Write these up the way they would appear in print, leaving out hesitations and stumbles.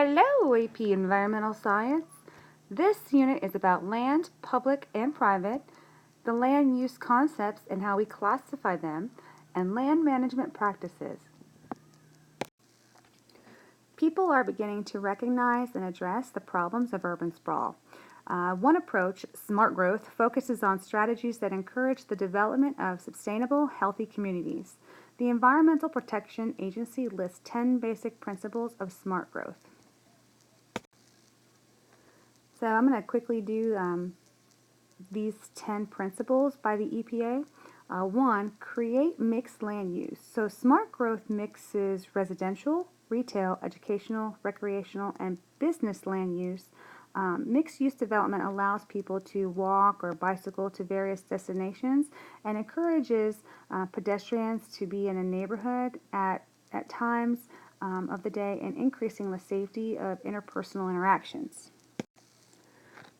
Hello, AP Environmental Science. This unit is about land, public and private, the land use concepts and how we classify them, and land management practices. People are beginning to recognize and address the problems of urban sprawl. One approach, smart growth, focuses on strategies that encourage the development of sustainable, healthy communities. The Environmental Protection Agency lists 10 basic principles of smart growth. So I'm going to quickly do these 10 principles by the EPA. One, create mixed land use. So smart growth mixes residential, retail, educational, recreational, and business land use. Mixed use development allows people to walk or bicycle to various destinations and encourages pedestrians to be in a neighborhood at times of the day and increasing the safety of interpersonal interactions.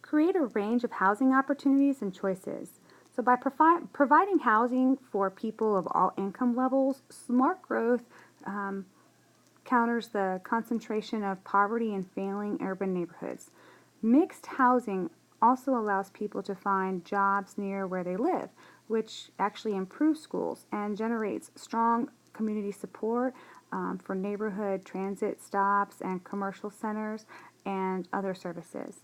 Create a range of housing opportunities and choices. So by providing housing for people of all income levels, smart growth counters the concentration of poverty in failing urban neighborhoods. Mixed housing also allows people to find jobs near where they live, which actually improves schools and generates strong community support for neighborhood transit stops and commercial centers and other services.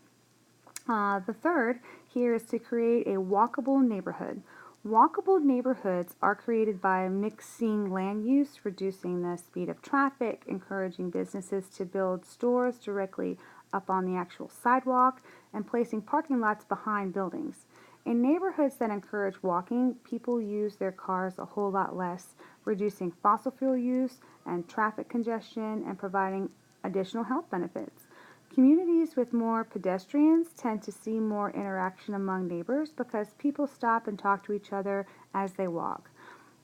The third here is to create a walkable neighborhood. Walkable neighborhoods are created by mixing land use, reducing the speed of traffic, encouraging businesses to build stores directly up on the actual sidewalk, and placing parking lots behind buildings. In neighborhoods that encourage walking, people use their cars a whole lot less, reducing fossil fuel use and traffic congestion and providing additional health benefits. Communities with more pedestrians tend to see more interaction among neighbors because people stop and talk to each other as they walk.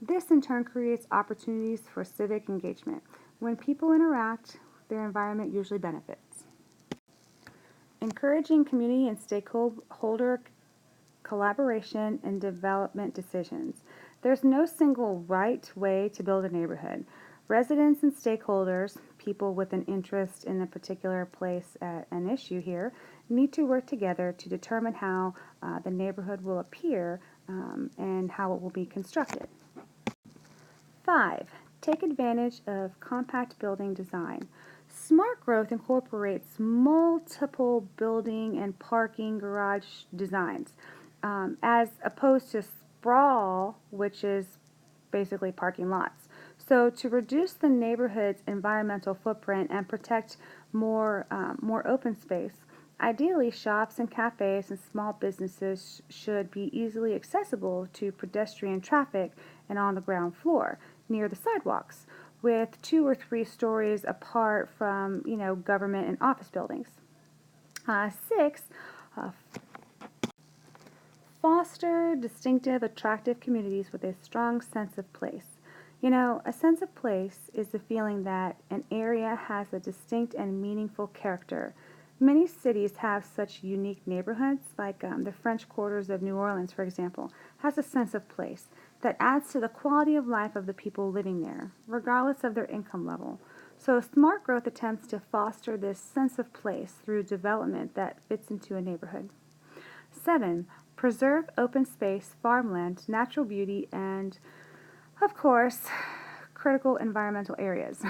This in turn creates opportunities for civic engagement. When people interact, their environment usually benefits. Encouraging community and stakeholder collaboration in development decisions. There's no single right way to build a neighborhood. Residents and stakeholders, people with an interest in a particular place at an issue here, need to work together to determine how the neighborhood will appear and how it will be constructed. 5. Take advantage of compact building design. Smart growth incorporates multiple building and parking garage designs, as opposed to sprawl, which is basically parking lots. So to reduce the neighborhood's environmental footprint and protect more open space, ideally shops and cafes and small businesses should be easily accessible to pedestrian traffic and on the ground floor near the sidewalks, with 2 or 3 stories apart from government and office buildings. 6. Foster distinctive, attractive communities with a strong sense of place. A sense of place is the feeling that an area has a distinct and meaningful character. Many cities have such unique neighborhoods, like the French quarters of New Orleans, for example, has a sense of place that adds to the quality of life of the people living there, regardless of their income level. So smart growth attempts to foster this sense of place through development that fits into a neighborhood. 7. Preserve open space, farmland, natural beauty, and of course, critical environmental areas.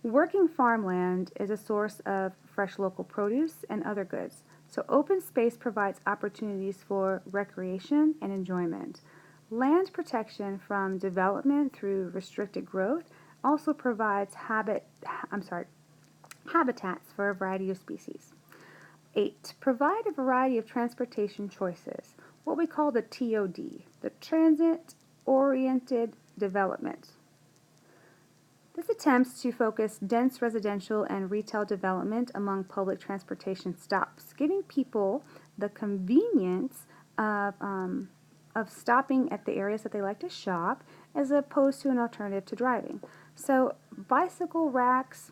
Working farmland is a source of fresh local produce and other goods, so open space provides opportunities for recreation and enjoyment. Land protection from development through restricted growth also provides habitats for a variety of species. 8. Provide a variety of transportation choices, what we call the TOD, the transit-oriented development. This attempts to focus dense residential and retail development among public transportation stops, giving people the convenience of stopping at the areas that they like to shop as opposed to an alternative to driving. So bicycle racks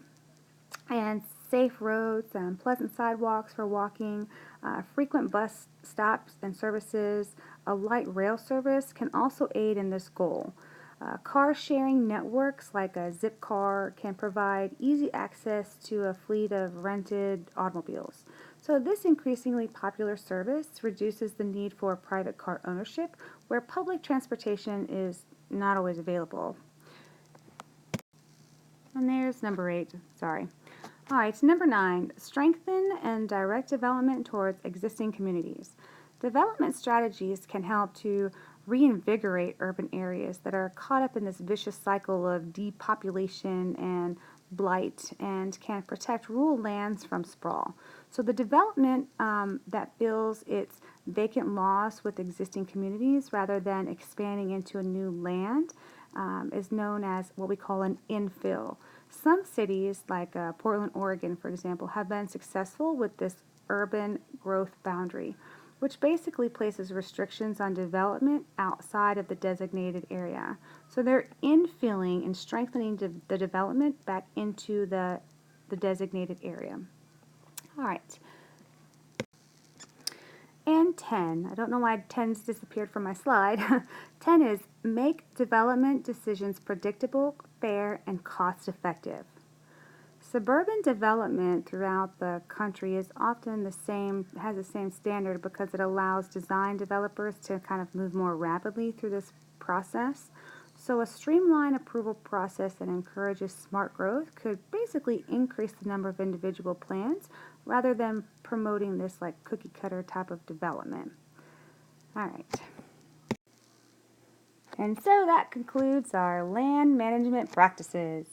and safe roads and pleasant sidewalks for walking, frequent bus stops and services, a light rail service can also aid in this goal. Car sharing networks like a Zipcar can provide easy access to a fleet of rented automobiles. So this increasingly popular service reduces the need for private car ownership where public transportation is not always available. And there's number 8, sorry. All right, number 9, strengthen and direct development towards existing communities. Development strategies can help to reinvigorate urban areas that are caught up in this vicious cycle of depopulation and blight and can protect rural lands from sprawl. So the development that fills its vacant lots with existing communities rather than expanding into a new land is known as what we call an infill. Some cities, like Portland, Oregon, for example, have been successful with this urban growth boundary, which basically places restrictions on development outside of the designated area. So they're infilling and strengthening the development back into the designated area. All right. And 10, I don't know why 10's disappeared from my slide. 10 is make development decisions predictable, fair, and cost effective. Suburban development throughout the country is often has the same standard because it allows design developers to kind of move more rapidly through this process. So a streamlined approval process that encourages smart growth could basically increase the number of individual plans rather than promoting this like cookie cutter type of development. All right. And so that concludes our land management practices.